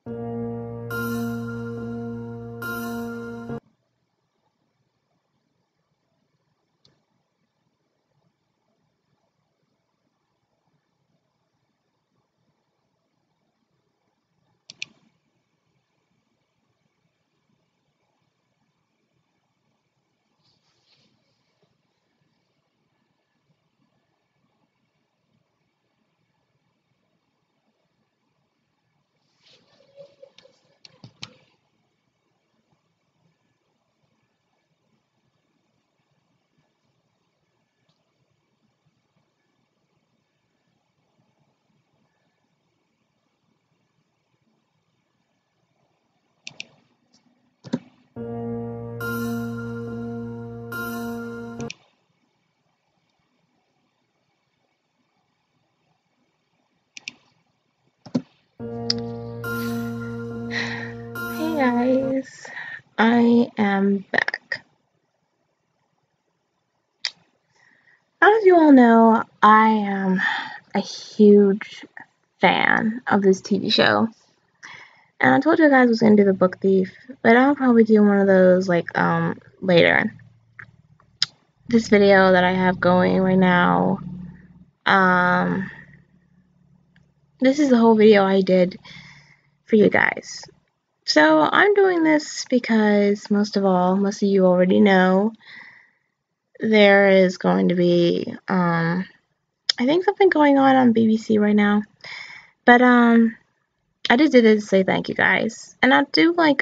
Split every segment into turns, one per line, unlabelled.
Hey guys, I am back. As you all know, I am a huge fan of this TV show. And I told you guys I was gonna do the book thief, but I'll probably do one of those later. This video that I have going right now, this is the whole video I did for you guys. So I'm doing this because most of you already know there is going to be I think something going on BBC right now. But I just did it to say thank you guys. And I do my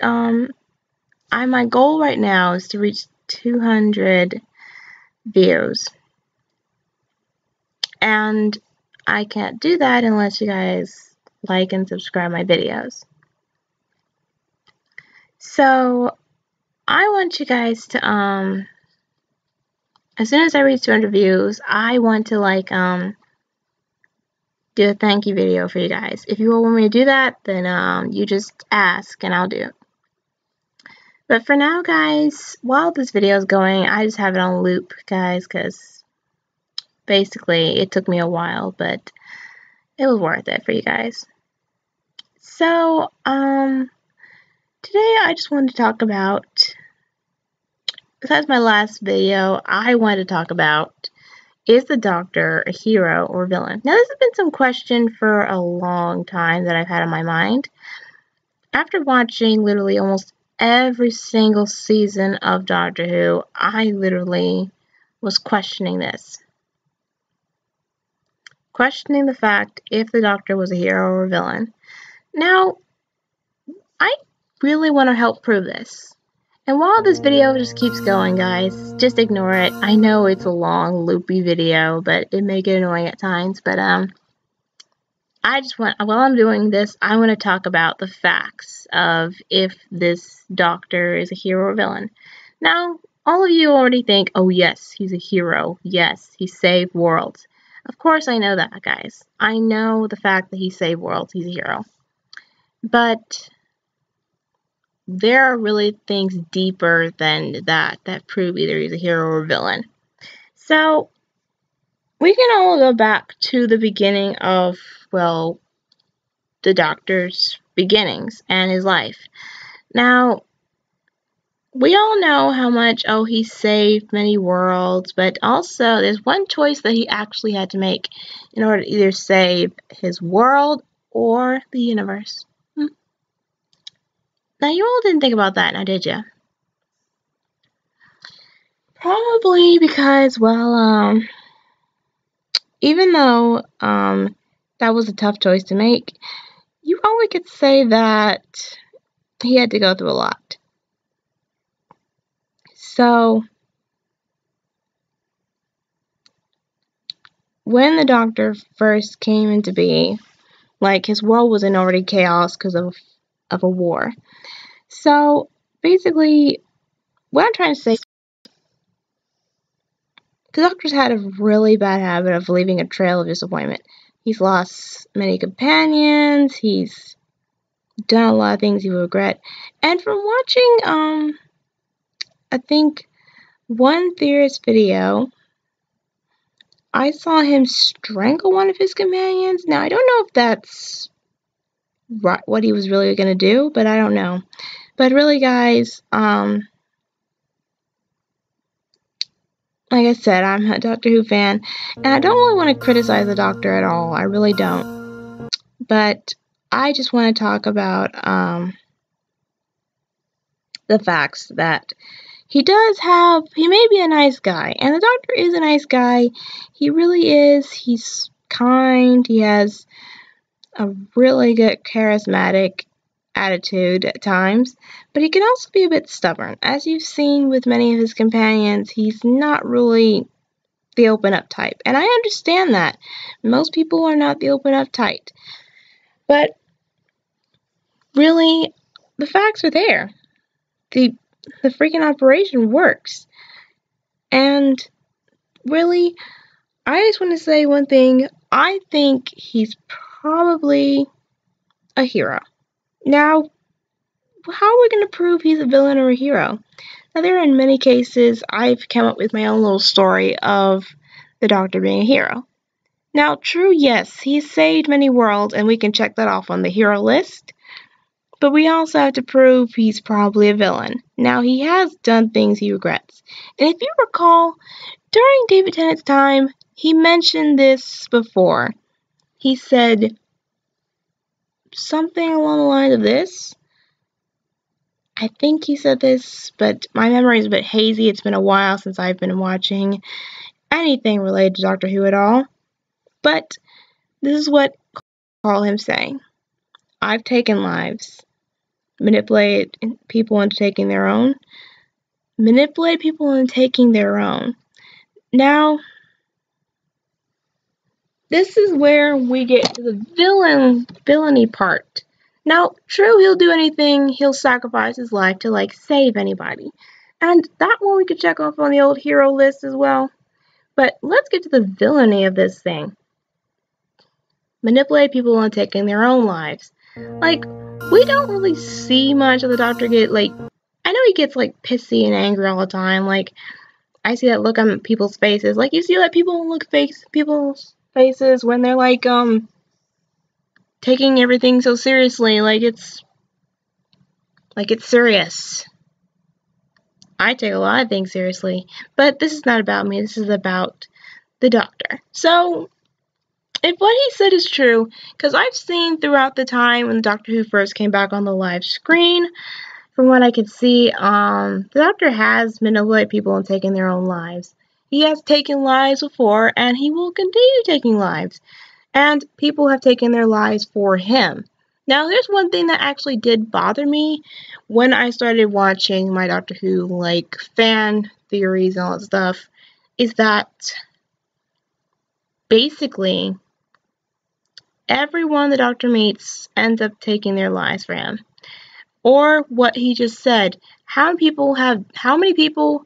goal right now is to reach 200 views. And I can't do that unless you guys like and subscribe my videos. So I want you guys to as soon as I reach 200 views, I want to do a thank you video for you guys. If you all want me to do that, then you just ask and I'll do it. But for now, guys, while this video is going, I just have it on loop, guys, because basically it took me a while, but it was worth it for you guys. So, today I just wanted to talk about, besides my last video, I wanted to talk about, is the Doctor a hero or villain? Now, this has been some question for a long time that I've had on my mind. After watching literally almost every single season of Doctor Who, I literally was questioning this. Questioning the fact if the Doctor was a hero or a villain. Now, I really want to help prove this. And while this video just keeps going, guys, just ignore it. I know it's a long, loopy video, but it may get annoying at times. But while I'm doing this, I want to talk about the facts of if this Doctor is a hero or villain. Now, all of you already think, oh yes, he's a hero. Yes, he saved worlds. Of course I know that, guys. I know the fact that he saved worlds. He's a hero. But there are really things deeper than that prove either he's a hero or a villain. So, we can all go back to the beginning of, well, the Doctor's beginnings and his life. Now, we all know how much, he saved many worlds, but also there's one choice that he actually had to make in order to either save his world or the universe. Now, you all didn't think about that, now did you? Probably because, well, even though that was a tough choice to make, you probably could say that he had to go through a lot. So, when the Doctor first came into being, his world was in already chaos because of a war. So, basically, what I'm trying to say, the Doctor's had a really bad habit of leaving a trail of disappointment. He's lost many companions, he's done a lot of things he will regret. And from watching, I think, one theorist video, I saw him strangle one of his companions. Now, I don't know if that's what he was really going to do, but I don't know. But really, guys, like I said, I'm a Doctor Who fan, and I don't really want to criticize the Doctor at all. I really don't. But I just want to talk about the facts that he may be a nice guy, and the Doctor is a nice guy. He really is. He's kind. He has a really good charismatic attitude at times, but he can also be a bit stubborn. As you've seen with many of his companions, he's not really the open up type, and I understand that. Most people are not the open up type, but really, the facts are there. The freaking operation works, and really, I just want to say one thing. I think he's probably a hero. Now, how are we going to prove he's a villain or a hero? Now, there are in many cases, I've come up with my own little story of the Doctor being a hero. Now, true, yes, he's saved many worlds, and we can check that off on the hero list, but we also have to prove he's probably a villain. Now, he has done things he regrets. And if you recall, during David Tennant's time, he mentioned this before. He said something along the lines of this. I think he said this, but my memory is a bit hazy. It's been a while since I've been watching anything related to Doctor Who at all. But this is what I recall him saying. I've taken lives. Manipulate people into taking their own. Manipulate people into taking their own. Now, this is where we get to the villainy part. Now, true, he'll do anything. He'll sacrifice his life to, save anybody. And that one we could check off on the old hero list as well. But let's get to the villainy of this thing. Manipulate people into taking their own lives. We don't really see much of the Doctor get, I know he gets, pissy and angry all the time. I see that look on people's faces. You see that people's faces when they're, taking everything so seriously. It's serious. I take a lot of things seriously. But this is not about me. This is about the Doctor. So, if what he said is true, because I've seen throughout the time when the Doctor Who first came back on the live screen, from what I could see, the Doctor has manipulated people and taken their own lives. He has taken lives before, and he will continue taking lives. And people have taken their lives for him. Now, there's one thing that actually did bother me when I started watching my Doctor Who, fan theories and all that stuff, is that basically everyone the Doctor meets ends up taking their lives for him. Or what he just said. How many people,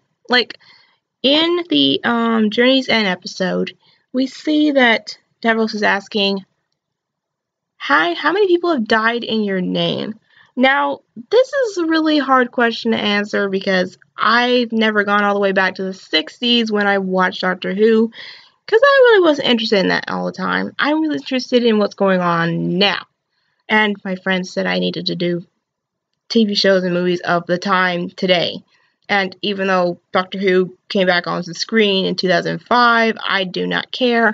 in the Journey's End episode, we see that Davros is asking, how many people have died in your name? Now, this is a really hard question to answer because I've never gone all the way back to the 60s when I watched Doctor Who, because I really wasn't interested in that all the time. I'm really interested in what's going on now. And my friends said I needed to do TV shows and movies of the time today. And even though Doctor Who came back onto the screen in 2005, I do not care.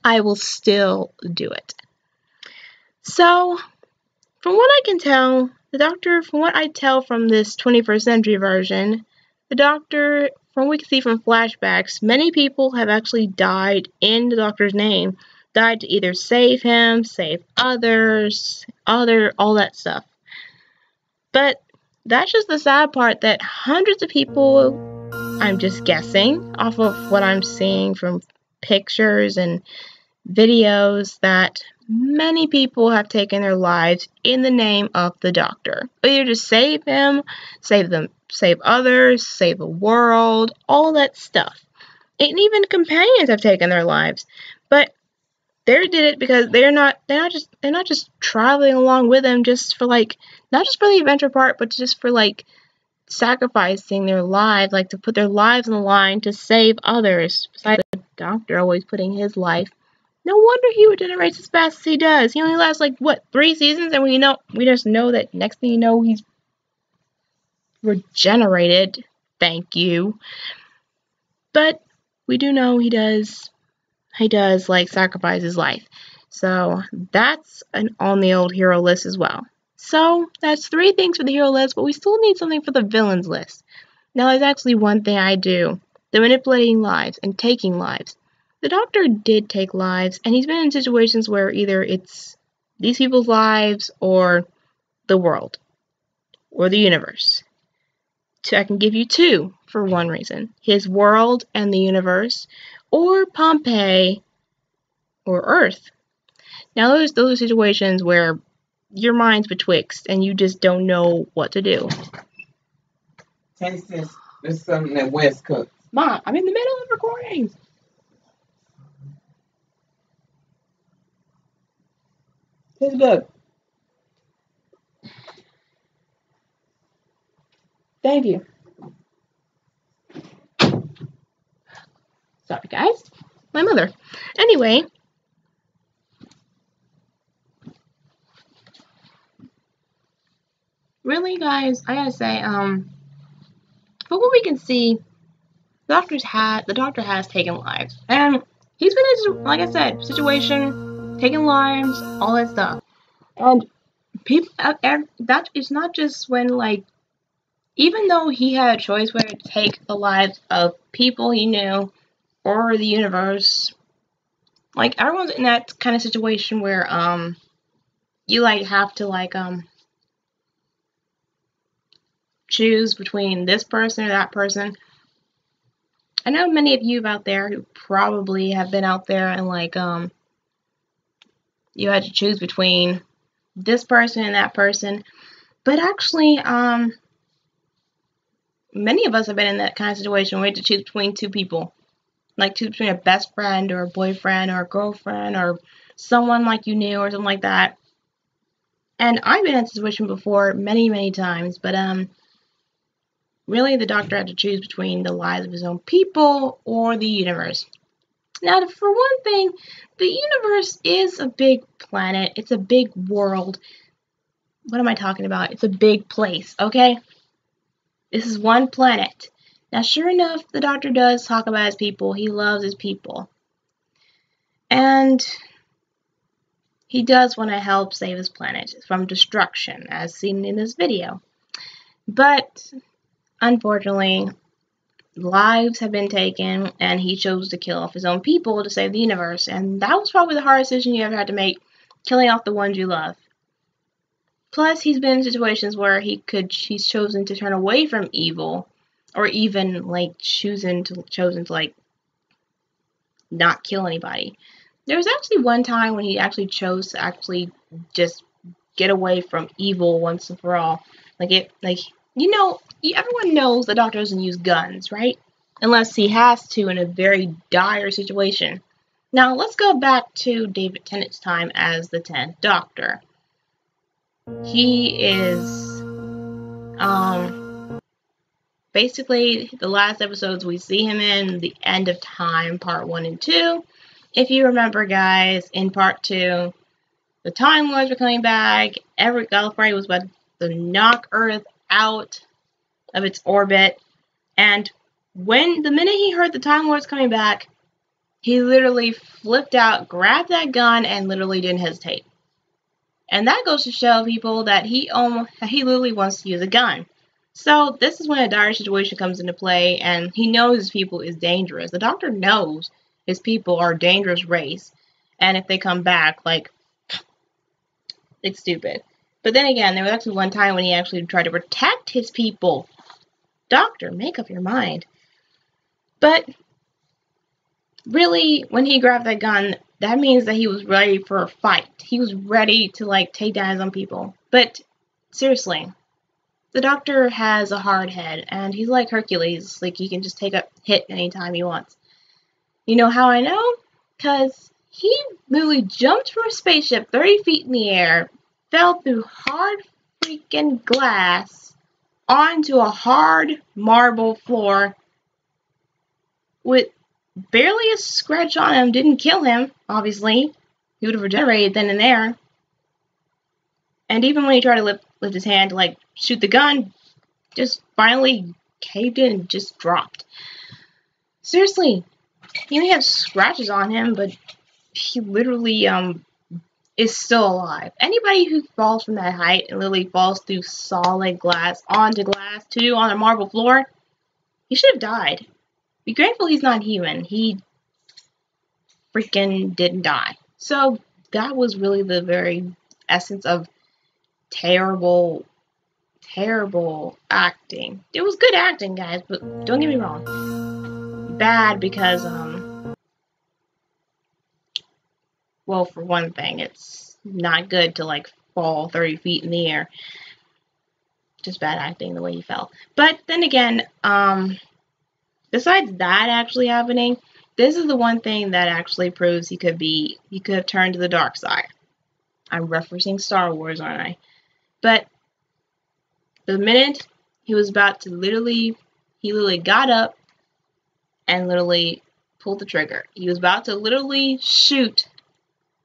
I will still do it. So, from what I can tell, from what I tell from this 21st century version, the Doctor, from what we can see from flashbacks, many people have actually died in the Doctor's name. Died to either save him, save others, all that stuff. But that's just the sad part, that hundreds of people, I'm just guessing, off of what I'm seeing from pictures and videos, that many people have taken their lives in the name of the Doctor. Either to save him, save others, save the world, all that stuff. And even companions have taken their lives. But they did it because they're not just traveling along with him just for not just for the adventure part, but just for sacrificing their lives, to put their lives on the line to save others, besides the Doctor always putting his life No wonder he regenerates as fast as he does. He only lasts like what, 3 seasons, and we just know that next thing you know he's regenerated. Thank you. But we do know he does like sacrifice his life. So that's on the old hero list as well. So that's 3 things for the hero list, but we still need something for the villains list. Now there's actually one thing I do. The manipulating lives and taking lives. The Doctor did take lives, and he's been in situations where either it's these people's lives or the world or the universe. So I can give you 2 for one reason. His world and the universe, or Pompeii or Earth. Now those are situations where your mind's betwixt and you just don't know what to do.
Taste this. This is something that Wes cooks.
Mom, I'm in the middle of recording.
Tastes good.
Thank you. Sorry, guys. My mother. Anyway. Really, guys, I gotta say, from what we can see, the doctor has taken lives. And he's been in, like I said, situation, taking lives, all that stuff. And people, that is not just when, like, even though he had a choice whether to take the lives of people he knew or the universe, like, everyone's in that kind of situation where, you, like, have to, like, choose between this person or that person. I know many of you out there who probably have been out there and, like, you had to choose between this person and that person. But actually, many of us have been in that kind of situation where we had to choose between 2 people. Like, choose between a best friend or a boyfriend or a girlfriend or someone like you knew or something like that. And I've been in that situation before many, many times, but really the Doctor had to choose between the lives of his own people or the universe. Now, for one thing, the universe is a big planet. It's a big world. What am I talking about? It's a big place, okay? This is one planet. Now, sure enough, the Doctor does talk about his people. He loves his people. And he does want to help save his planet from destruction, as seen in this video. But, unfortunately, lives have been taken, and he chose to kill off his own people to save the universe. And that was probably the hardest decision you ever had to make, killing off the ones you love. Plus, he's been in situations where he's chosen to turn away from evil, or even, like, chosen to like, not kill anybody. There was actually one time when he actually chose to actually just get away from evil once and for all. Everyone knows the Doctor doesn't use guns, right? Unless he has to in a very dire situation. Now, let's go back to David Tennant's time as the 10th Doctor. He is, basically, the last episodes we see him in, The End of Time, Part 1 and 2. If you remember, guys, in Part 2, the Time Lords were coming back. Everett Gallifrey was about to knock Earth out of its orbit. And the minute he heard the Time Lords coming back, he literally flipped out, grabbed that gun, and literally didn't hesitate. And that goes to show people that he literally wants to use a gun. So this is when a dire situation comes into play, and he knows his people is dangerous. The Doctor knows his people are a dangerous race, and if they come back, like, it's stupid. But then again, there was actually one time when he actually tried to protect his people. Doctor, make up your mind. But really, when he grabbed that gun, that means that he was ready for a fight. He was ready to, like, take down his own people. But seriously, the Doctor has a hard head, and he's like Hercules. Like, he can just take a hit anytime he wants. You know how I know? Because he literally jumped from a spaceship 30 feet in the air, fell through hard freaking glass onto a hard marble floor with barely a scratch on him, didn't kill him, obviously. He would have regenerated then and there. And even when he tried to lift his hand to, like, shoot the gun, just finally caved in and just dropped. Seriously, he may have scratches on him, but he literally, is still alive. Anybody who falls from that height and literally falls through solid glass onto glass too on a marble floor, he should have died. Be grateful he's not human. He freaking didn't die. So that was really the very essence of terrible, terrible acting. It was good acting, guys, but don't get me wrong. Bad because, well, for one thing, it's not good to, like, fall 30 feet in the air. Just bad acting the way he fell. But then again, besides that actually happening, this is the one thing that actually proves he could have turned to the dark side. I'm referencing Star Wars, aren't I? But the minute he was about to he literally got up and literally pulled the trigger. He was about to literally shoot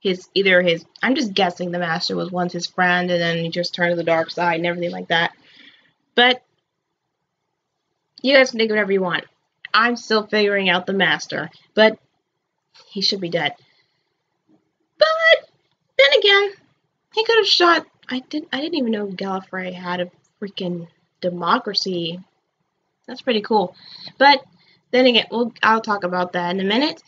I'm just guessing the master was once his friend and then he just turned to the dark side and everything like that. But you guys can think whatever you want. I'm still figuring out the master, but he should be dead. But then again, he could have shot. I didn't even know Gallifrey had a freaking democracy. That's pretty cool. But then again, I'll talk about that in a minute.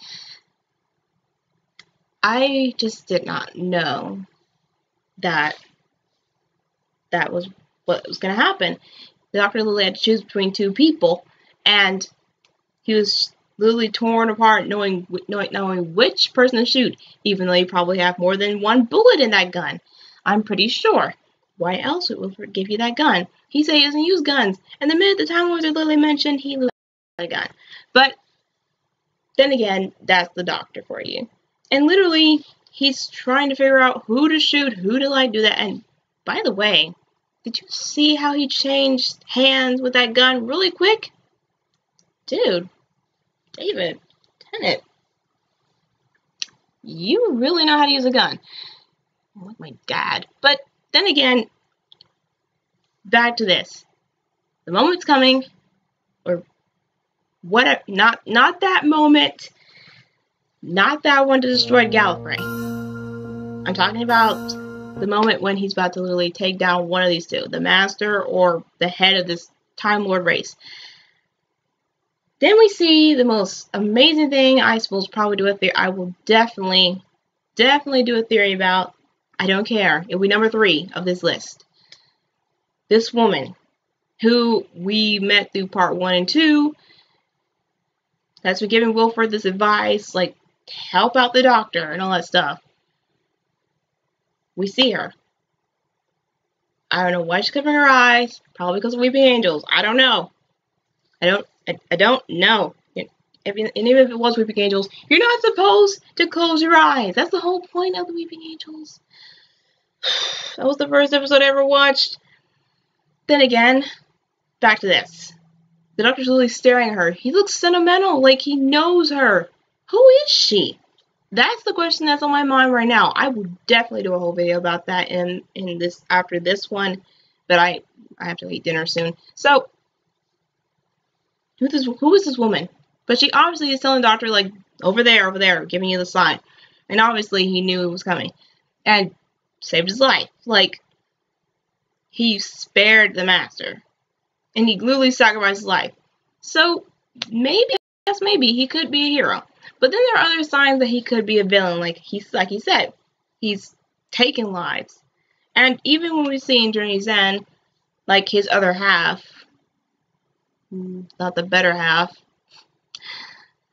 I just did not know that was what was going to happen. The Doctor literally had to choose between two people, and he was literally torn apart, knowing which person to shoot, even though you probably have more than one bullet in that gun. I'm pretty sure. Why else would Wilford give you that gun? He said he doesn't use guns, and the minute the Time Lords are literally mentioned, he literally had a gun. But then again, that's the Doctor for you. And literally, he's trying to figure out who to shoot, who to, like, do that. And by the way, did you see how he changed hands with that gun really quick? Dude, David Tennant, you really know how to use a gun. I'm like my dad. But then again, back to this. The moment's coming, or what? Not that moment. Not that one to destroy Gallifrey. I'm talking about the moment when he's about to literally take down one of these two, the Master or the head of this Time Lord race. Then we see the most amazing thing I suppose probably do a theory. I will definitely do a theory about. I don't care. It'll be number 3 of this list. This woman, who we met through part 1 and 2, that's been giving Wilford this advice, like, help out the Doctor and all that stuff. We see her. I don't know why she's covering her eyes. Probably because of weeping angels. I don't know. I don't know. And even if it was weeping angels, you're not supposed to close your eyes. That's the whole point of the weeping angels. That was the first episode I ever watched. Then again, back to this. The Doctor's literally staring at her. He looks sentimental, like he knows her. Who is she? That's the question that's on my mind right now. I will definitely do a whole video about that in this after this one, but I have to eat dinner soon. So, who is this woman? But she obviously is telling the Doctor, like, over there, giving you the sign. And obviously he knew it was coming. And saved his life. Like, he spared the Master. And he literally sacrificed his life. So, maybe, yes, maybe, he could be a hero. But then there are other signs that he could be a villain. Like he said, he's taken lives. And even when we see in Journey's End, like his other half, not the better half,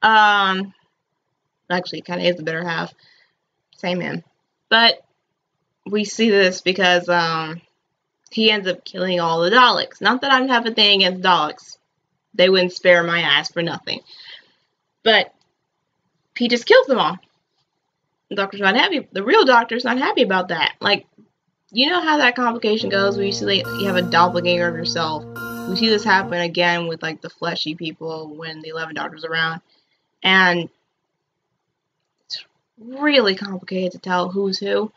actually kind of is the better half, same him. But we see this because he ends up killing all the Daleks. Not that I have a thing against Daleks. They wouldn't spare my ass for nothing. But he just kills them all. The Doctor's not happy. The real Doctor's not happy about that. Like, you know how that complication goes where you see, like, you have a doppelganger of yourself. We see this happen again with, like, the fleshy people when the 11th Doctor's around. and it's really complicated to tell who's who.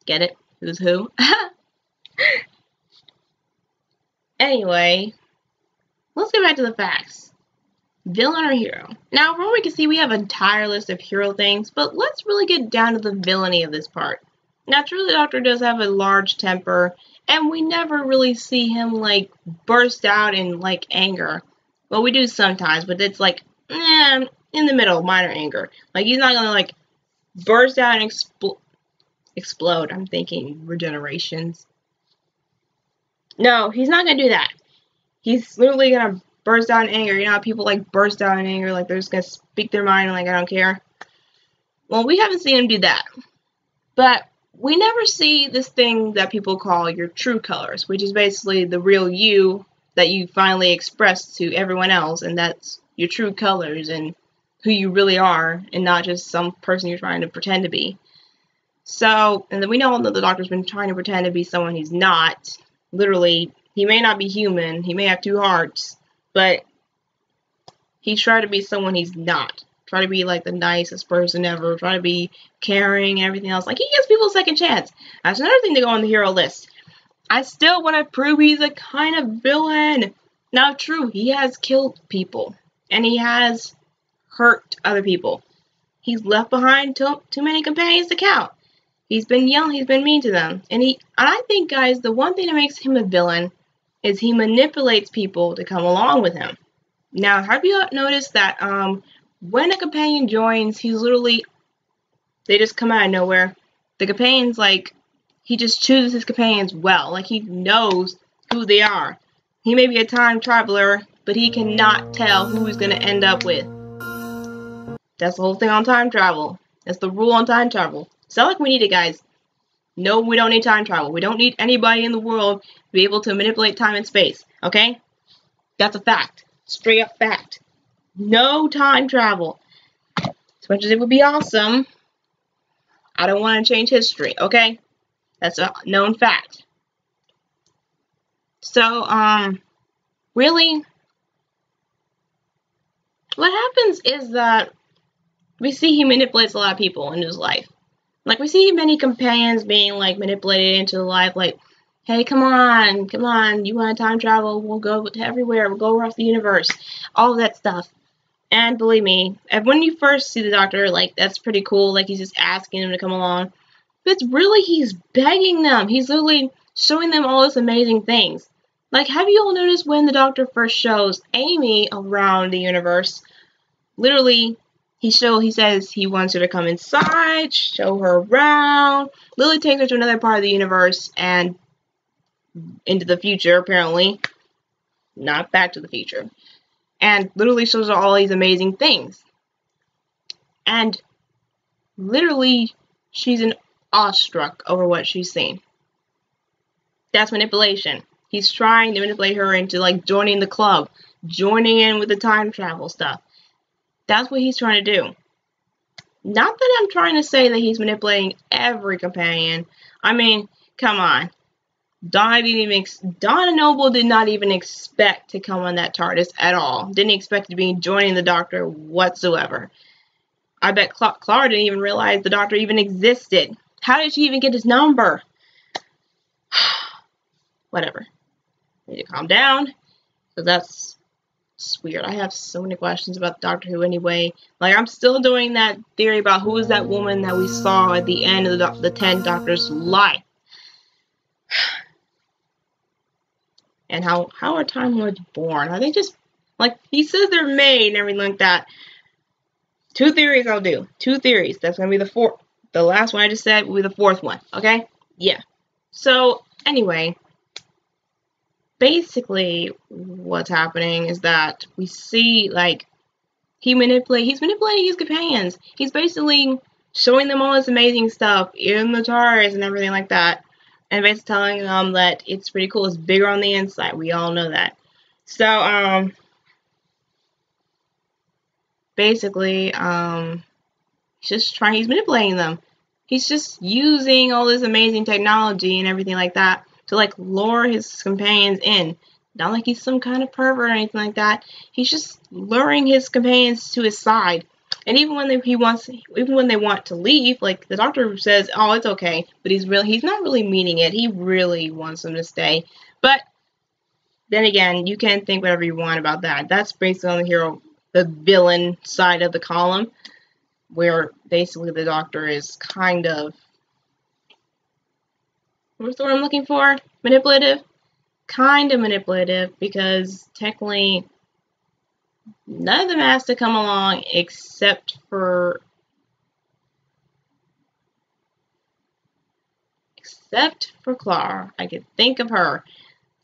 Get it? Who's who? Anyway, let's get back to the facts. Villain or hero? Now, from what we can see, we have an entire list of hero things, but let's really get down to the villainy of this part. Now, true, the Doctor does have a large temper, and we never really see him, like, burst out in, like, anger. Well, we do sometimes, but it's, like, in the middle, minor anger. Like, he's not gonna, like, burst out and explode. I'm thinking regenerations. No, he's not gonna do that. He's literally gonna burst out in anger. You know how people like burst out in anger, like they're just gonna speak their mind and like I don't care. Well, we haven't seen him do that. But we never see this thing that people call your true colors, which is basically the real you that you finally express to everyone else, and that's your true colors and who you really are, and not just some person you're trying to pretend to be. So, and then we know that the Doctor's been trying to pretend to be someone he's not. Literally, he may not be human, he may have two hearts, but he's trying to be someone he's not. Try to be like the nicest person ever, try to be caring and everything else. Like, he gives people a second chance. That's another thing to go on the hero list. I still want to prove he's a kind of villain. Now, true, he has killed people, and he has hurt other people. He's left behind too many companions to count. He's been young, he's been mean to them. And I think, guys, the one thing that makes him a villain is he manipulates people to come along with him. Now, have you noticed that when a companion joins, he's literally, they just come out of nowhere. The companions, like, he just chooses his companions well. Like, he knows who they are. He may be a time traveler, but he cannot tell who he's going to end up with. That's the whole thing on time travel. That's the rule on time travel. It's not like we need it, guys. No, we don't need time travel. We don't need anybody in the world to be able to manipulate time and space, okay? That's a fact. Straight up fact. No time travel. As much as it would be awesome, I don't want to change history, okay? That's a known fact. So, really, what happens is that we see he manipulates a lot of people in his life. Like, we see many companions being, like, manipulated into life, like, hey, come on, you want to time travel, we'll go to everywhere, we'll go across the universe, all of that stuff. And believe me, when you first see the Doctor, like, that's pretty cool, like, he's just asking them to come along. But really, he's begging them, he's literally showing them all these amazing things. Like, have you all noticed when the Doctor first shows Amy around the universe, literally, he says he wants her to come inside, show her around, literally takes her to another part of the universe and into the future, apparently. Not back to the future. And literally shows her all these amazing things. And literally, she's awestruck over what she's seen. That's manipulation. He's trying to manipulate her into, like, joining the club, joining in with the time travel stuff. That's what he's trying to do. Not that I'm trying to say that he's manipulating every companion. I mean, come on. Donna Noble did not even expect to come on that TARDIS at all. Didn't expect to be joining the Doctor whatsoever. I bet Clara didn't even realize the Doctor even existed. How did she even get his number? Whatever. I need to calm down. Because that's weird. I have so many questions about Doctor Who anyway. Like, I'm still doing that theory about who is that woman that we saw at the end of the 10th Doctor's life. And how are Time Lords born? Are they just, like, he says they're made and everything like that. 2 theories I'll do. 2 theories. That's going to be the fourth. The last one I just said will be the 4th one. Okay? Yeah. So, anyway, basically what's happening is that we see, like, he's manipulating his companions. He's basically showing them all this amazing stuff in the TARDIS and everything like that. And basically telling them that it's pretty cool. It's bigger on the inside. We all know that. So, basically, he's manipulating them. He's just using all this amazing technology and everything like that to, like, lure his companions in. Not like he's some kind of pervert or anything like that. He's just luring his companions to his side. And even when they want to leave, like the doctor says, "Oh, it's okay," but he's not really meaning it. He really wants them to stay. But then again, you can think whatever you want about that. That's based on the villain side of the column, where basically the doctor is kind of, what's the word I'm looking for? Manipulative? Kind of manipulative, because technically none of them has to come along except for Clara. I could think of her.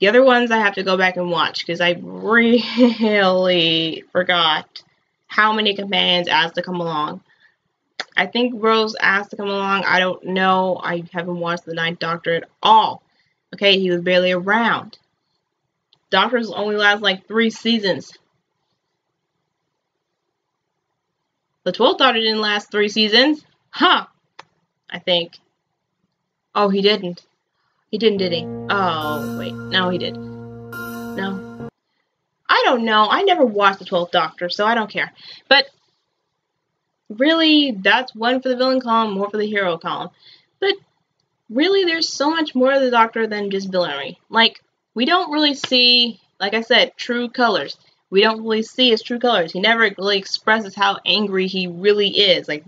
The other ones I have to go back and watch because I really forgot how many companions asked to come along. I think Rose asked to come along. I don't know. I haven't watched the Ninth Doctor at all. Okay, he was barely around. Doctors only last like 3 seasons. The 12th Doctor didn't last 3 seasons. Huh. I think. Oh, he didn't. He didn't, did he? Oh, wait. No, he did. No. I don't know. I never watched the 12th Doctor, so I don't care. But really, that's one for the villain column, more for the hero column. But really, there's so much more to the Doctor than just villainy. Like, we don't really see, like I said, true colors. We don't really see his true colors. He never really expresses how angry he really is. Like,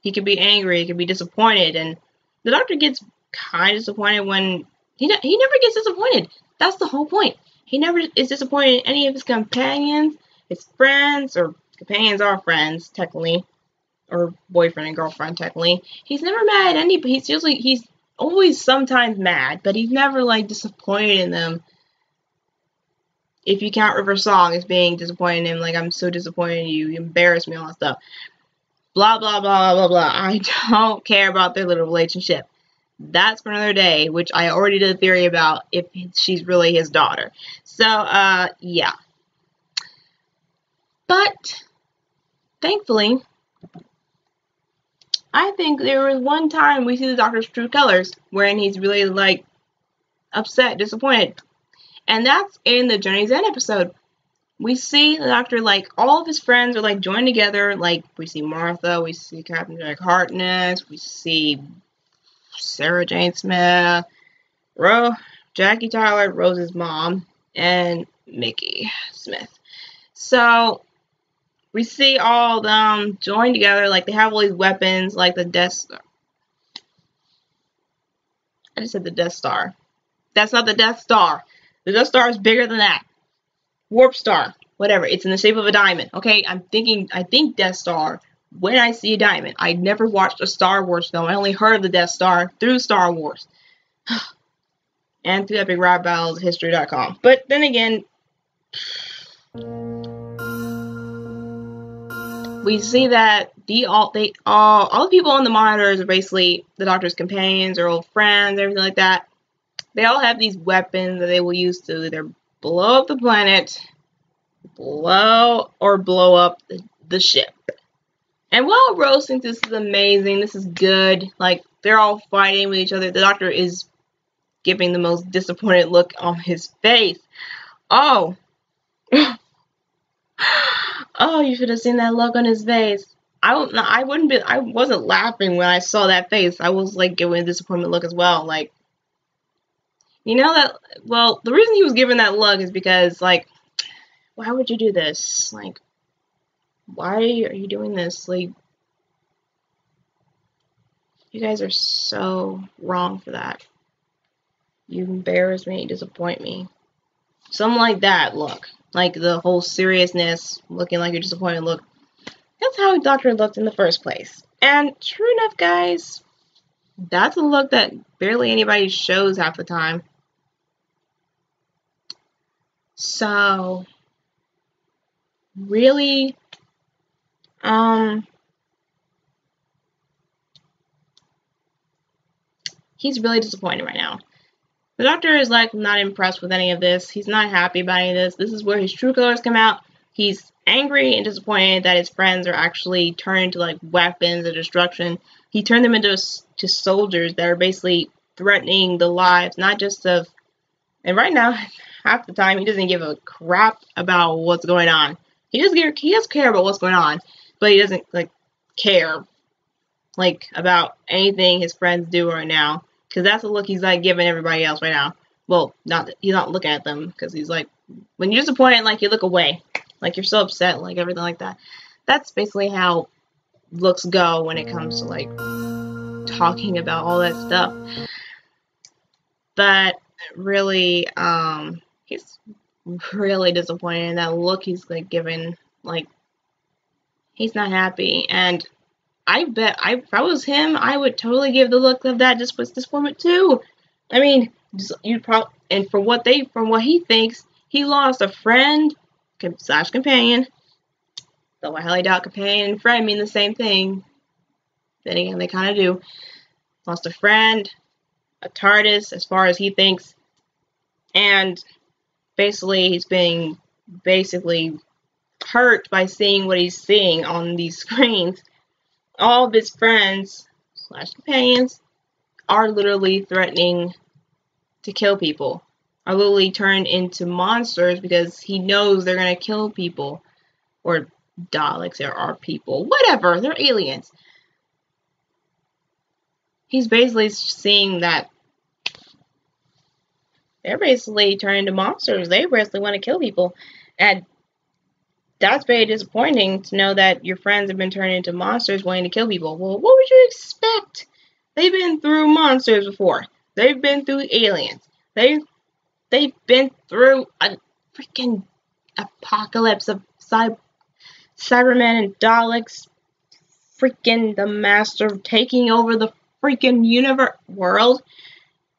he could be angry, he could be disappointed, and the Doctor gets kind of disappointed when he never gets disappointed. That's the whole point. He never is disappointed in any of his companions, his friends, or companions are friends technically, or boyfriend and girlfriend technically. He's never mad at anybody. He's always sometimes mad, but he's never like disappointed in them. If you count River Song as being disappointed in him, like, I'm so disappointed in you, you embarrassed me, all that stuff. Blah, blah, blah, blah, blah. I don't care about their little relationship. That's for another day, which I already did a theory about if she's really his daughter. So, yeah. But, thankfully, I think there was one time we see the Doctor's true colors, wherein he's really, like, upset, disappointed. And that's in the Journey's End episode. We see the Doctor, like, all of his friends are, like, joined together. Like, we see Martha, we see Captain Jack Harkness, we see Sarah Jane Smith, Jackie Tyler, Rose's mom, and Mickey Smith. So, we see all of them joined together. Like, they have all these weapons, like the Death Star. I just said the Death Star. That's not the Death Star. The Death Star is bigger than that. Warp Star. Whatever. It's in the shape of a diamond. Okay? I think Death Star when I see a diamond. I never watched a Star Wars film. I only heard of the Death Star through Star Wars. And through Epic Rap Battles History.com. But then again, we see that all the people on the monitors are basically the Doctor's companions or old friends, everything like that. They all have these weapons that they will use to either blow up the planet, blow up the ship. And while Rose thinks this is amazing, this is good, like, they're all fighting with each other, the Doctor is giving the most disappointed look on his face. Oh. Oh, you should have seen that look on his face. I wasn't laughing when I saw that face. I was, like, giving a disappointment look as well. Like, you know that, well, the reason he was giving that look is because, like, why would you do this? Like, why are you doing this? Like, you guys are so wrong for that. You embarrass me, you disappoint me. Something like that look. Like, the whole seriousness, looking like you're disappointed look. That's how Doctor looked in the first place. And true enough, guys, that's a look that barely anybody shows half the time. So, really, he's really disappointed right now. The Doctor is, like, not impressed with any of this. He's not happy about any of this. This is where his true colors come out. He's angry and disappointed that his friends are actually turned into, like, weapons of destruction. He turned them into soldiers that are basically threatening the lives, not just of... And right now, half the time he doesn't give a crap about what's going on. He does care about what's going on, but he doesn't like care like about anything his friends do right now, because that's the look he's like giving everybody else right now. Well, he's not looking at them, because he's like, when you're disappointed, like you look away, like you're so upset, like everything like that. That's basically how looks go when it comes to like talking about all that stuff. But really, he's really disappointed in that look he's like giving. Like, he's not happy, and I bet if I was him, I would totally give the look of that disappointment too. I mean, you'd probably, and from what he thinks, he lost a friend / companion. Though I highly doubt companion and friend mean the same thing. Then again, they kind of do. Lost a friend, a TARDIS, as far as he thinks, and basically he's being hurt by seeing what he's seeing on these screens. All of his friends / companions are literally threatening to kill people, are literally turned into monsters because he knows they're gonna kill people, or Daleks, or are people, whatever, they're aliens. He's basically seeing that they're basically turning into monsters. They basically want to kill people, and that's very disappointing to know that your friends have been turned into monsters wanting to kill people. Well, what would you expect? They've been through monsters before. They've been through aliens. They've been through a freaking apocalypse of Cybermen and Daleks. Freaking the Master taking over the freaking world.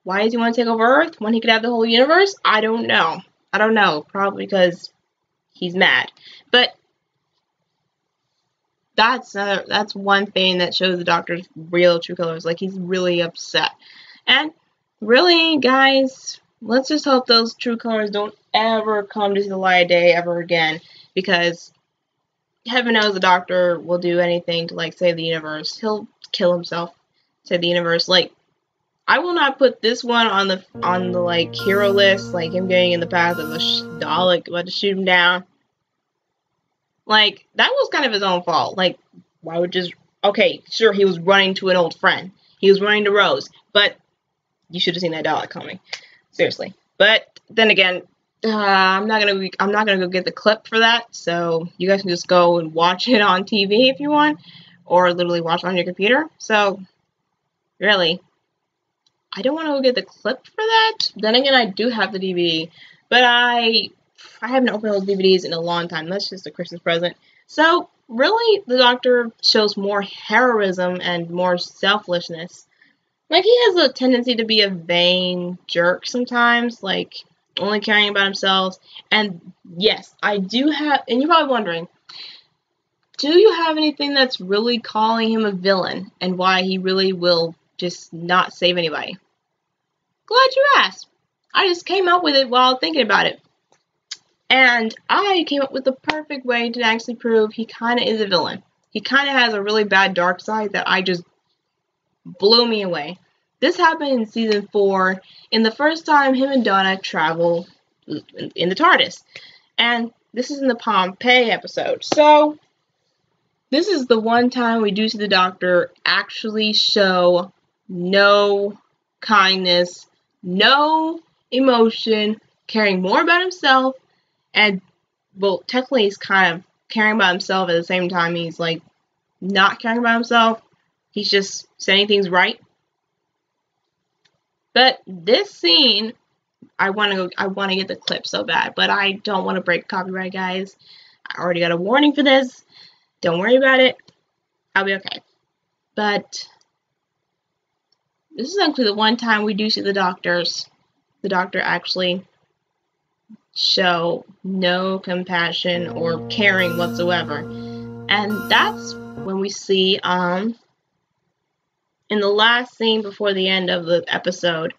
Why does he want to take over Earth when he could have the whole universe? I don't know. Probably because he's mad. But that's one thing that shows the Doctor's real true colors. Like, he's really upset. And really, guys, let's just hope those true colors don't ever come to see the light of day ever again. Because heaven knows the Doctor will do anything to like save the universe. He'll kill himself, save the universe. Like, I will not put this one on the like hero list, like him getting in the path of a Dalek about to shoot him down. Like, that was kind of his own fault. Like, why would just... Okay, sure, he was running to an old friend. He was running to Rose. But you should have seen that Dalek coming. Seriously. But then again, I'm not gonna go get the clip for that. So you guys can just go and watch it on TV if you want, or literally watch it on your computer. So really, I don't want to go get the clip for that. Then again, I do have the DVD, but I haven't opened those DVDs in a long time. That's just a Christmas present. So really, the Doctor shows more heroism and more selflessness. Like, he has a tendency to be a vain jerk sometimes, like only caring about himself. And yes, I do have, and you're probably wondering, do you have anything that's really calling him a villain and why he really will just not save anybody? Glad you asked. I just came up with it while thinking about it. And I came up with the perfect way to actually prove he kind of is a villain. He kind of has a really bad dark side that I just blew me away. This happened in season 4, in the first time him and Donna travel in the TARDIS. And this is in the Pompeii episode. So, this is the one time we do see the Doctor actually show no kindness, no emotion, caring more about himself, and, well, technically he's kind of caring about himself at the same time he's, like, not caring about himself. He's just saying things right. But this scene, I want to get the clip so bad, but I don't want to break copyright, guys. I already got a warning for this. Don't worry about it. I'll be okay. But this is actually the one time we do see the Doctor actually show no compassion or caring whatsoever. And that's when we see in the last scene before the end of the episode,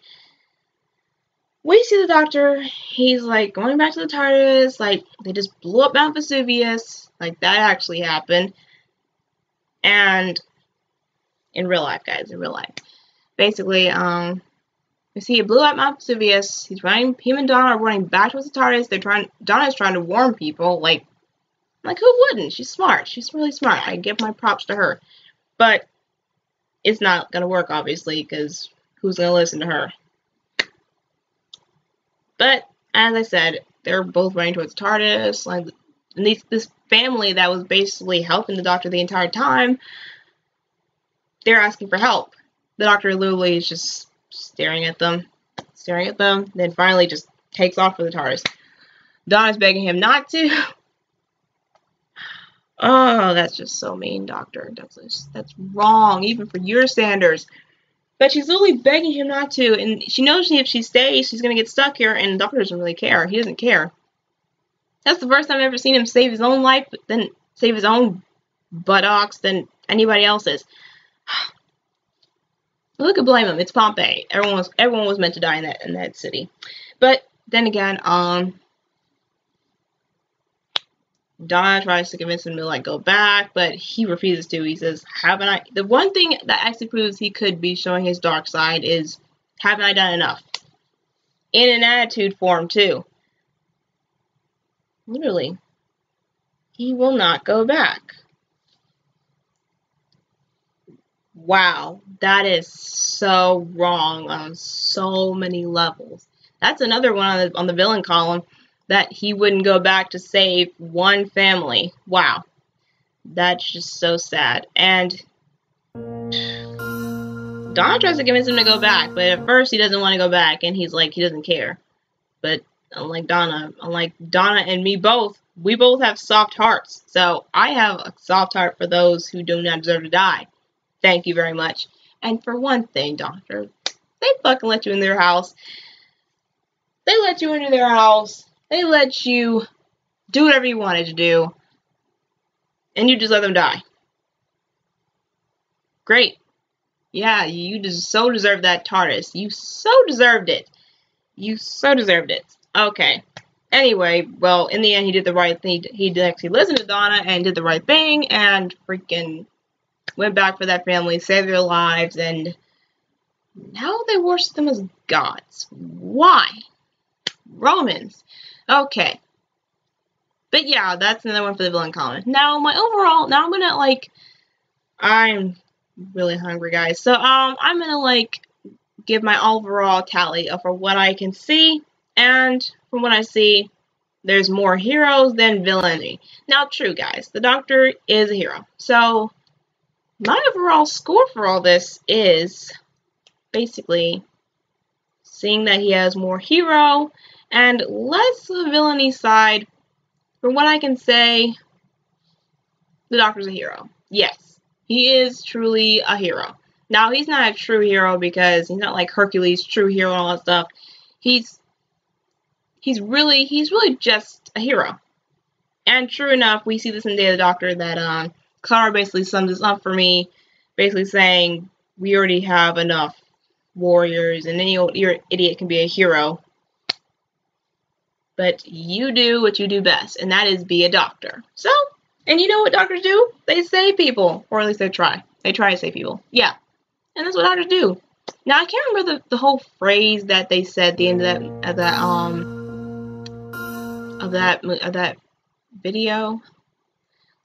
we see the Doctor, he's like going back to the TARDIS, like they just blew up Mount Vesuvius, like that actually happened. And in real life, guys, in real life. Basically,
because he blew up Mount Vesuvius. He's running. Him and Donna are running back towards the TARDIS. Donna's trying to warn people. Like who wouldn't? She's smart. She's really smart. I give my props to her. But it's not gonna work, obviously, because who's gonna listen to her? But as I said, they're both running towards TARDIS. Like, and this family that was basically helping the Doctor the entire time, they're asking for help. The Doctor literally is just staring at them, then finally just takes off for the TARDIS. Donna's begging him not to. Oh, that's just so mean, Doctor. That's wrong, even for your standards. But she's literally begging him not to, and she knows if she stays, she's gonna get stuck here, and the Doctor doesn't really care. He doesn't care. That's the first time I've ever seen him save his own life, then save his own buttocks than anybody else's. Who could blame him? It's Pompeii. Everyone was meant to die in that city. But then again, Donna tries to convince him to like go back, but he refuses to. He says, "Haven't I?" The one thing that actually proves he could be showing his dark side is, "Haven't I done enough?" In an attitude form too. Literally, he will not go back. Wow, that is so wrong on so many levels. That's another one on the villain column, that he wouldn't go back to save one family. Wow, that's just so sad. And Donna tries to convince him to go back, but at first he doesn't want to go back, and he's like, he doesn't care. But unlike Donna and me both, we both have soft hearts. So I have a soft heart for those who do not deserve to die. Thank you very much. And for one thing, Doctor, they fucking let you in their house. They let you into their house. They let you do whatever you wanted to do. And you just let them die. Great. Yeah, you just so deserve that TARDIS. You so deserved it. You so deserved it. Okay. Anyway, well, in the end, he did the right thing. He did actually listen to Donna and did the right thing and freaking went back for that family, saved their lives, and now they worship them as gods. Why? Romans. Okay. But yeah, that's another one for the villain column. Now, I'm really hungry, guys. So, I'm gonna, give my overall tally for what I can see, and from what I see, there's more heroes than villainy. Now, true, guys, the Doctor is a hero. So, my overall score for all this is basically seeing that he has more hero and less villainy side. From what I can say, the Doctor's a hero. Yes, he is truly a hero. Now, he's not a true hero because he's not like Hercules, true hero and all that stuff. He's really just a hero. And true enough, we see this in Day of the Doctor that Clara basically sums this up for me, basically saying we already have enough warriors and any old idiot can be a hero. But you do what you do best, and that is be a doctor. So, and you know what doctors do? They save people, or at least they try. They try to save people. Yeah, and that's what doctors do. Now I can't remember the whole phrase that they said at the end of that video.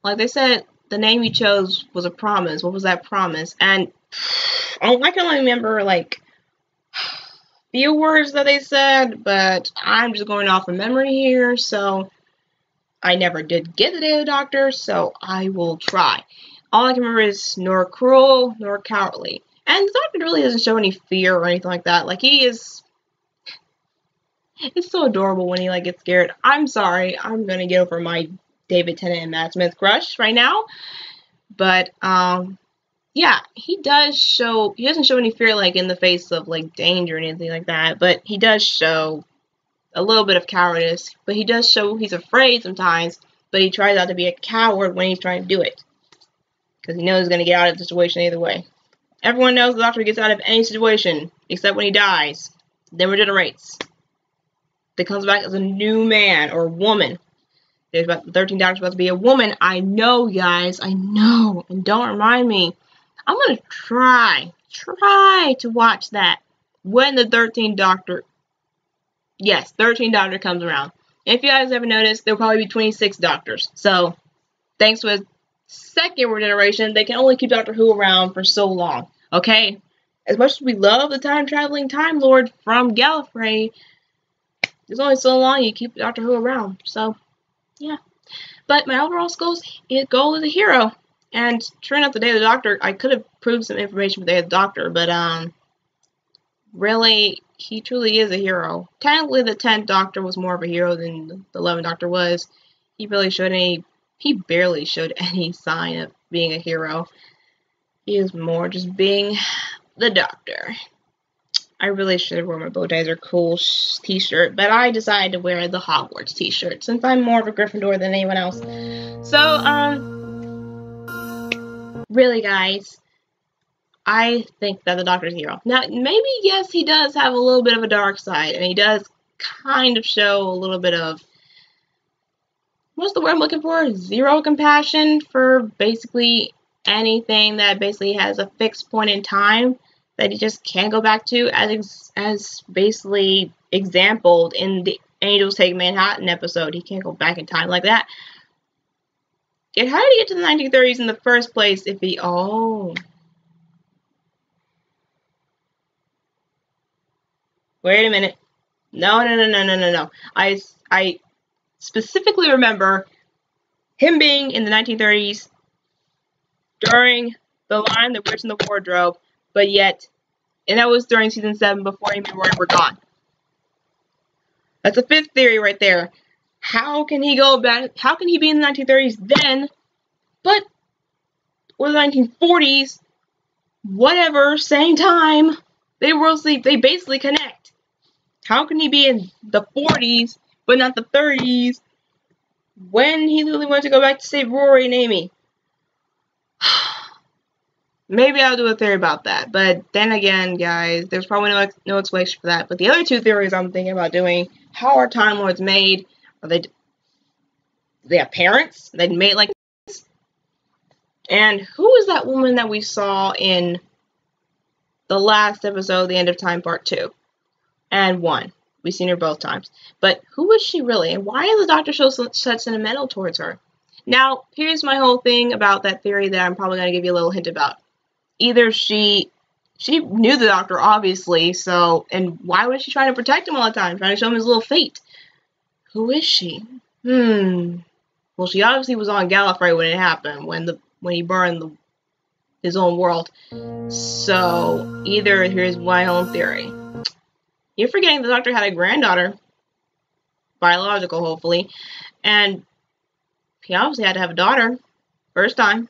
Like they said, the name you chose was a promise. What was that promise? And I can only remember few words that they said, but I'm just going off of memory here, so I never did get the Day of the Doctor, so I will try. All I can remember is nor cruel nor cowardly. And the Doctor really doesn't show any fear or anything like that. Like, he is... It's so adorable when he, gets scared. I'm sorry, I'm gonna get over my David Tennant and Matt Smith crush right now. But, yeah, he doesn't show any fear, in the face of, danger or anything like that, but he does show a little bit of cowardice, but he does show he's afraid sometimes, but he tries not to be a coward when he's trying to do it, because he knows he's going to get out of the situation either way. Everyone knows the Doctor gets out of any situation, except when he dies, then regenerates, then comes back as a new man or woman. There's about 13 Doctors about to be a woman. I know, guys, I know, and don't remind me. I'm gonna try to watch that. when the 13th Doctor, yes, 13th Doctor comes around. And if you guys ever noticed, there'll probably be 26 Doctors. So, thanks to a second regeneration, they can only keep Doctor Who around for so long. Okay? As much as we love the time-traveling Time Lord from Gallifrey, there's only so long you keep Doctor Who around. So, yeah. But my overall goal is a hero. And sure enough, the Day of the Doctor, I could have proved some information for the Day of the Doctor, but really, he truly is a hero. Technically, the 10th Doctor was more of a hero than the 11th Doctor was. He barely showed any sign of being a hero. He is more just being the Doctor. I really should have worn my Bowdizer Cool t-shirt, but I decided to wear the Hogwarts t-shirt since I'm more of a Gryffindor than anyone else. So, really, guys, I think that the Doctor's a hero. Now, maybe, yes, he does have a little bit of a dark side, and he does kind of show a little bit of, what's the word I'm looking for? Zero compassion for basically anything that basically has a fixed point in time that he just can't go back to, as basically exampled in the Angels Take Manhattan episode. He can't go back in time like that. Yet how did he get to the 1930s in the first place if he... Oh. Wait a minute. No. I specifically remember him being in the 1930s during The Lion, the Witch, and the Wardrobe, but yet, and that was during season 7 before him and Roy were gone. That's a fifth theory right there. How can he go back? How can he be in the 1930s then, but or the 1940s, whatever, same time, they basically connect. How can he be in the 40s but not the 30s when he literally wanted to go back to save Rory and Amy? Maybe I'll do a theory about that, but then again, guys, there's probably no explanation for that. But the other two theories I'm thinking about doing: how are Time Lords made? Do they have parents? They made like this? And who is that woman that we saw in the last episode, The End of Time Part 2 and 1? We've seen her both times. But who is she really? And why is the Doctor so sentimental towards her? Now, here's my whole thing about that theory that I'm probably going to give you a little hint about. Either she knew the Doctor, obviously, so, and why was she trying to protect him all the time? Trying to show him his little fate? Who is she? Well, she obviously was on Gallifrey when it happened, when he burned his own world. So, either, here's my own theory. You're forgetting the Doctor had a granddaughter. Biological, hopefully. And he obviously had to have a daughter. First time.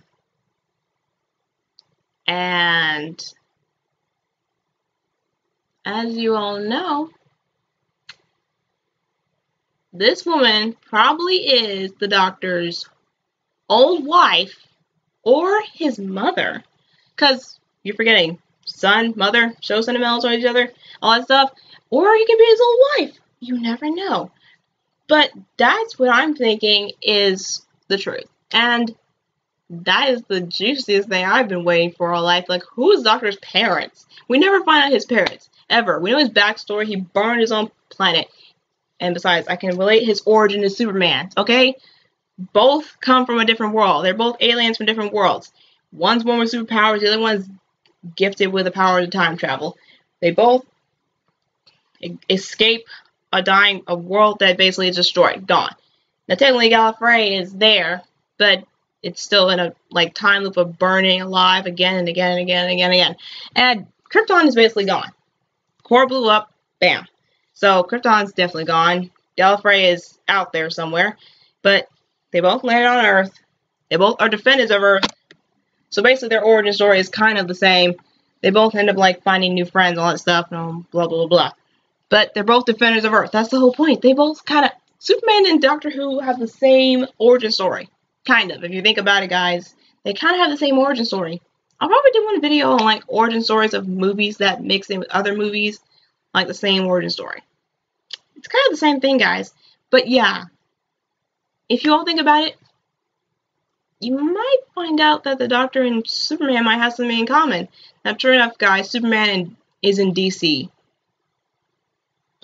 And as you all know, this woman probably is the Doctor's old wife or his mother. Because you're forgetting son, mother, show sentimentals on each other, all that stuff. Or he could be his old wife. You never know. But that's what I'm thinking is the truth. And that is the juiciest thing I've been waiting for all life. Like, who is Doctor's parents? We never find out his parents, ever. We know his backstory. He burned his own planet. And besides, I can relate his origin to Superman, okay? Both come from a different world. They're both aliens from different worlds. One's born with superpowers. The other one's gifted with the power to time travel. They both escape a world that basically is destroyed, gone. Now, technically, Gallifrey is there, but it's still in a time loop of burning alive again and again and again and again and again. And Krypton is basically gone. Core blew up, bam. So Krypton's definitely gone. Gallifrey is out there somewhere, but they both landed on Earth. They both are defenders of Earth. So basically, their origin story is kind of the same. They both end up finding new friends, all that stuff, and blah blah blah. But they're both defenders of Earth. That's the whole point. They both kind of Superman and Doctor Who have the same origin story. Kind of. If you think about it, guys, they kind of have the same origin story. I'll probably do one video on origin stories of movies that mix in with other movies, the same origin story. It's kind of the same thing, guys. But yeah, if you all think about it, you might find out that the Doctor and Superman might have something in common. Now, sure enough, guys, Superman is in DC.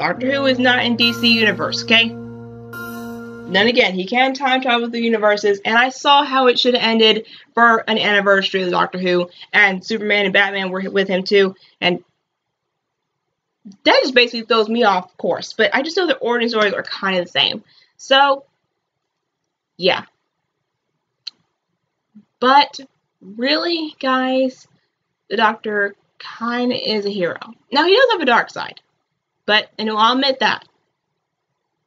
Doctor Who is not in DC Universe, okay? Then again, he can time travel through universes, and I saw how it should have ended for an anniversary of Doctor Who, and Superman and Batman were with him too, and that just basically throws me off course. But I just know the origin stories are kind of the same. So, yeah. But, really, guys, the Doctor kind of is a hero. Now, he does have a dark side. And I'll admit that.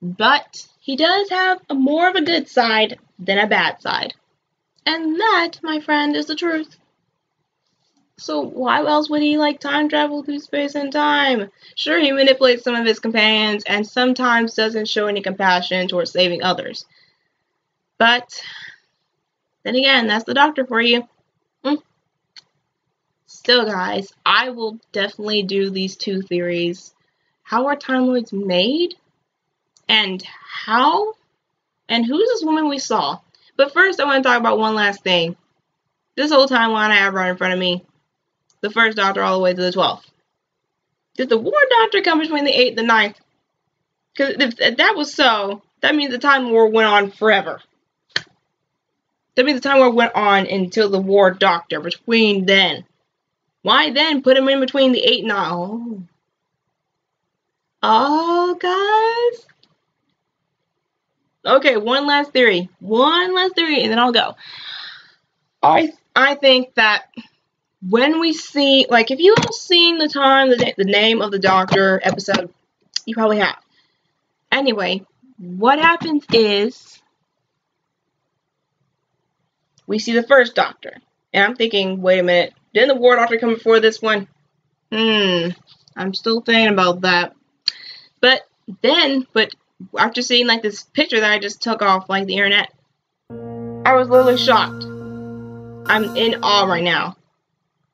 But he does have more of a good side than a bad side. And that, my friend, is the truth. So why else would he time travel through space and time? Sure, he manipulates some of his companions and sometimes doesn't show any compassion towards saving others. But then again, that's the Doctor for you. Still, guys, I will definitely do these two theories. How are Time Lords made? And how? And who's this woman we saw? But first, I want to talk about one last thing. This whole timeline I have right in front of me. The first Doctor all the way to the 12th. Did the War Doctor come between the 8th and the 9th? Because if that was so, that means the Time War went on forever. That means the Time War went on until the War Doctor, between then. Why then put him in between the 8 and 9? Oh, guys. Okay, one last theory, and then I'll go. I think that when we see, if you have seen the name of the Doctor episode, you probably have. Anyway, what happens is we see the first Doctor, and I'm thinking, wait a minute, didn't the War Doctor come before this one? I'm still thinking about that. But after seeing this picture that I just took off the internet, I was literally shocked. I'm in awe right now.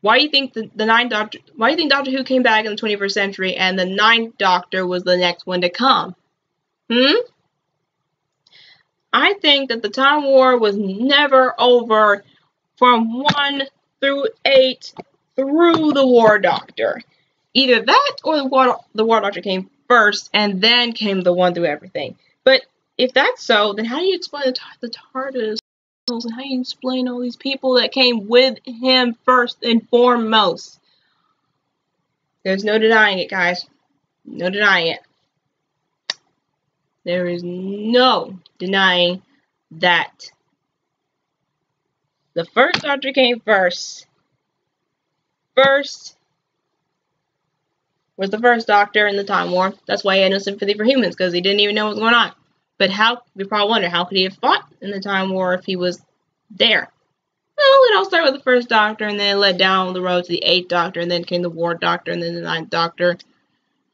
Why do you think the Ninth Doctor? Why do you think Doctor Who came back in the 21st century and the Ninth Doctor was the next one to come? I think that the Time War was never over from 1 through 8 through the War Doctor. Either that or the War Doctor came first and then came the 1 through everything. But if that's so, then how do you explain the TARDIS? And how do you explain all these people that came with him first and foremost? There's no denying it, guys. No denying it. There is no denying that the first Doctor came first. First was the first Doctor in the Time War. That's why he had no sympathy for humans, because he didn't even know what was going on. But we probably wonder, how could he have fought in the Time War if he was there? Well, it all started with the first Doctor, and then it led down the road to the 8th Doctor, and then came the War Doctor, and then the 9th Doctor.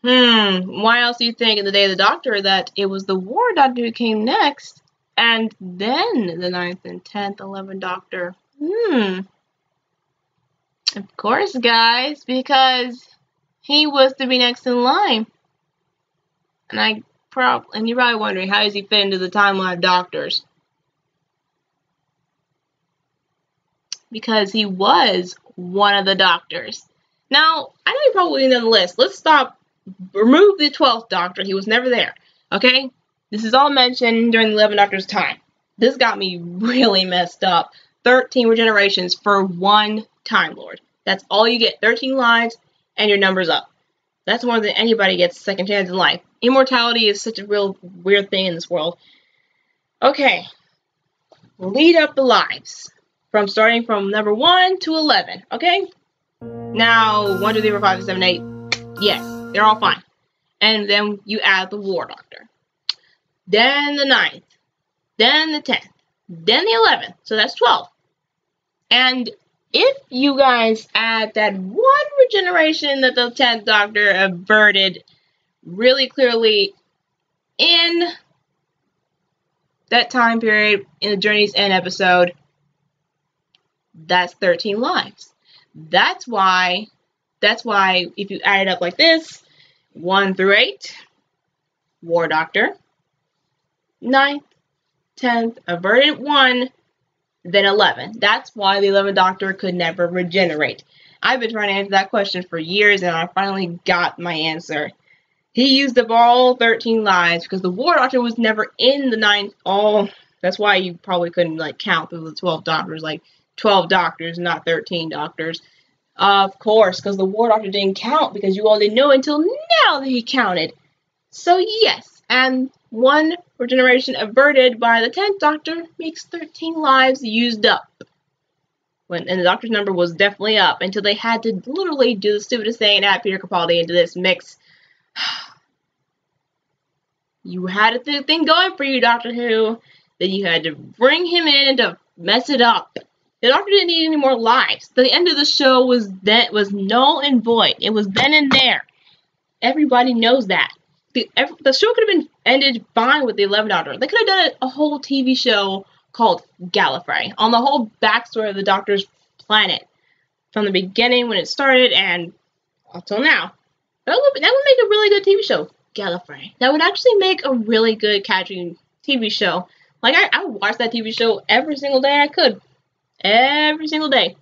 Why else do you think in the Day of the Doctor that it was the War Doctor who came next, and then the 9th and 10th, 11th Doctor? Of course, guys, because he was to be next in line. And you're probably wondering, how does he fit into the timeline of Doctors? Because he was one of the Doctors. Now, I know you're probably in the list. Let's remove the 12th Doctor. He was never there. Okay? This is all mentioned during the 11th Doctor's time. This got me really messed up. 13 regenerations for one Time Lord. That's all you get. 13 lives, and your number's up. That's more than anybody gets a second chance in life. Immortality is such a real weird thing in this world. Okay. Lead up the lives. Starting from number 1 to 11. Okay? Now, 1, 2, 3, 4, 5, 6, 7, 8. Yes, they're all fine. And then you add the War Doctor. Then the 9th. Then the 10th. Then the 11th. So that's 12. And if you guys add that one regeneration that the 10th Doctor averted really clearly in that time period in the Journey's End episode, that's 13 lives. That's why if you add it up like this, 1 through 8, War Doctor, 9th, 10th, averted 1, then 11. That's why the 11th Doctor could never regenerate. I've been trying to answer that question for years, and I finally got my answer. He used up all 13 lives because the War Doctor was never in the 9. Oh, that's why you probably couldn't like count through the 12 doctors, like 12 doctors, not 13 doctors. Of course, because the War Doctor didn't count because you all didn't know until now that he counted. So yes, and one regeneration averted by the 10th Doctor makes 13 lives used up. And the Doctor's number was definitely up until they had to literally do the stupidest thing and add Peter Capaldi into this mix. You had a thing going for you, Doctor Who. Then you had to bring him in and to mess it up. The Doctor didn't need any more lives. The end of the show was null and void. It was then and there. Everybody knows that. The show could have been ended fine with the 11th Doctor. They could have done a whole TV show called Gallifrey on the whole backstory of the Doctor's planet from the beginning when it started and until now. That would make a really good TV show. Gallifrey. That would actually make a really good catching TV show. Like, I would watch that TV show every single day I could. Every single day.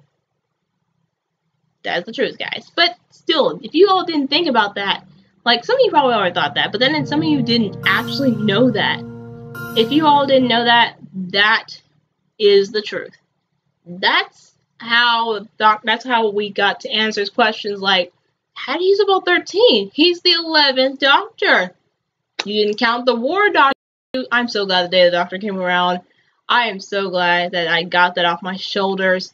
That's the truth, guys. But still, if you all didn't think about that, like, some of you probably already thought that, but then some of you didn't actually know that. If you all didn't know that, that is the truth. That's how we got to answer questions like, how do you use about 13? He's the 11th Doctor. You didn't count the War Doctor. I'm so glad the day the Doctor came around. I am so glad that I got that off my shoulders.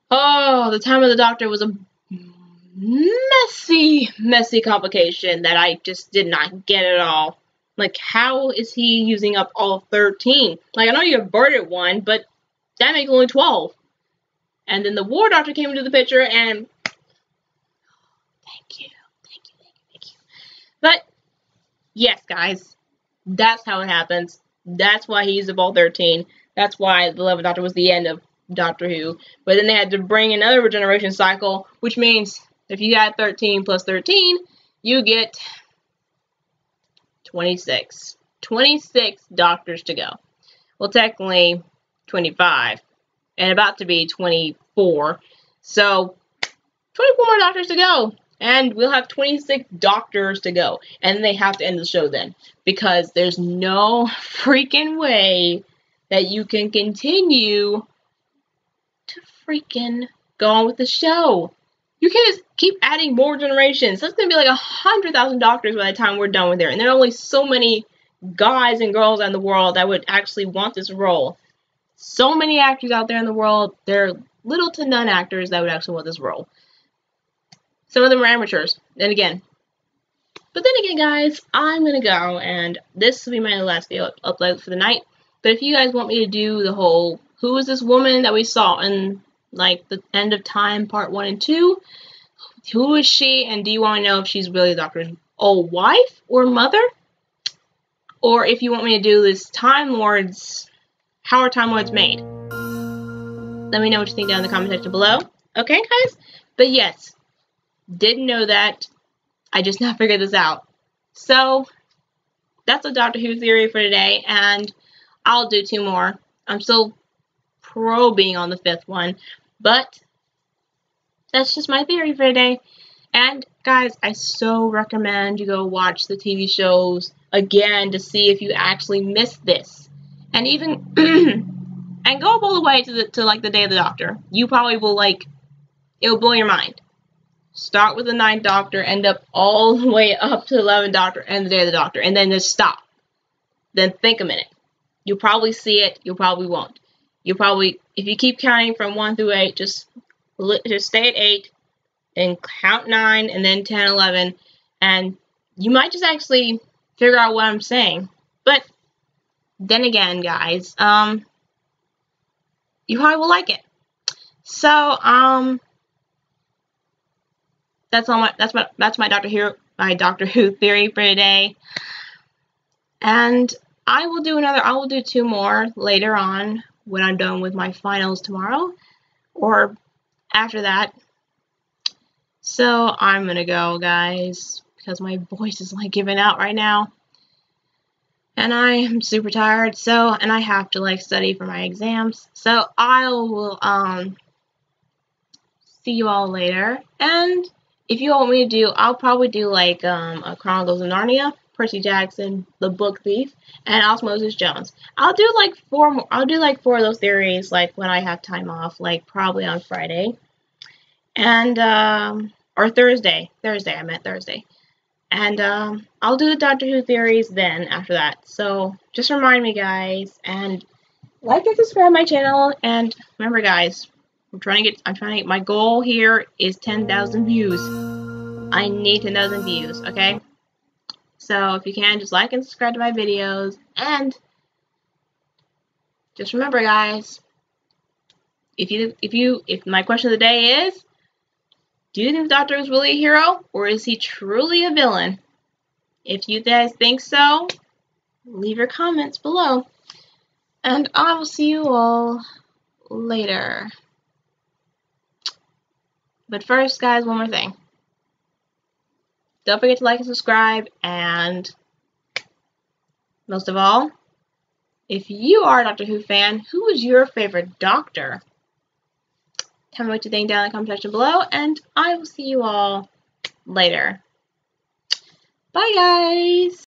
Oh, the time of the Doctor was a messy, messy complication that I just did not get at all. Like, how is he using up all 13? Like, I know you averted one, but that makes only 12. And then the War Doctor came into the picture and... Thank you. But, yes, guys, that's how it happens. That's why he used up all 13. That's why the 11th Doctor was the end of Doctor Who. But then they had to bring another regeneration cycle, which means if you add 13 plus 13, you get 26. 26 Doctors to go. Well, technically, 25. And about to be 24. So, 24 more Doctors to go. And we'll have 26 Doctors to go. And they have to end the show then. Because there's no freaking way that you can continue to freaking go on with the show. You can't just keep adding more generations. That's going to be like 100,000 Doctors by the time we're done with it. And there are only so many guys and girls in the world that would actually want this role. So many actors out there in the world. There are little to none actors that would actually want this role. Some of them are amateurs. But then again, guys, I'm going to go. And this will be my last video upload for the night. But if you guys want me to do the whole, who is this woman that we saw in, like, the End of Time Part 1 and 2? Who is she? And do you want to know if she's really the Doctor's old wife or mother? Or if you want me to do this Time Lords, how are Time Lords made? Let me know what you think down in the comment section below. Okay, guys? But yes, didn't know that. I just now figured this out. So, that's a Doctor Who theory for today, and I'll do 2 more. I'm still probing on the 5th one, but that's just my theory for today. And guys, I so recommend you go watch the TV shows again to see if you actually missed this. And even and go up all the way to like the Day of the Doctor. You probably will it'll blow your mind. Start with the 9th Doctor, end up all the way up to the 11th Doctor and the Day of the Doctor, and then just stop. Then think a minute. You'll probably see it, you'll probably won't. You'll probably, if you keep counting from 1 through 8, just stay at 8, and count 9, and then 10, 11, and you might just actually figure out what I'm saying. But then again, guys, you probably will like it. So, that's my Doctor Who theory for today. And I will do 2 more later on when I'm done with my finals tomorrow or after that. So I'm gonna go, guys, because my voice is like giving out right now. And I am super tired, and I have to study for my exams. So I will see you all later. And if you want me to do, I'll probably do like a Chronicles of Narnia, Percy Jackson, The Book Thief, and Osmosis Jones. I'll do like 4 more. I'll do like 4 of those theories like when I have time off, like probably on Friday, and or Thursday. I meant Thursday. And I'll do the Doctor Who theories then after that. So just remind me, guys, and like and subscribe my channel. And remember, guys, I'm trying to get. My goal here is 10,000 views. I need 10,000 views. Okay. So if you can, just like and subscribe to my videos. And just remember, guys, if my question of the day is, do you think the Doctor is really a hero, or is he truly a villain? If you guys think so, leave your comments below. And I will see you all later. But first, guys, one more thing. Don't forget to like and subscribe. And most of all, if you are a Doctor Who fan, who is your favorite Doctor? Tell me what you think down in the comment section below. And I will see you all later. Bye, guys.